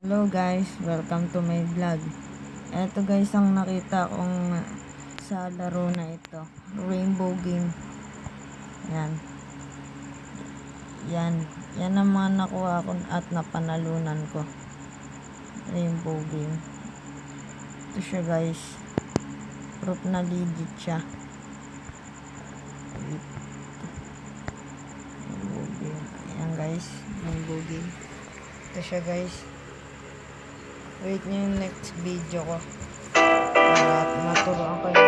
Hello guys, welcome to my vlog. Eto guys ang nakita kong sa laro na ito, rainbow game. Yan. Yan ang mga nakuha ko at napanalunan ko. Rainbow game. Ito siya guys. Proof na legit siya. Rainbow game. Ayan guys, rainbow game. Ito siya guys. Wait nyo yung next video ko para maturuan kayo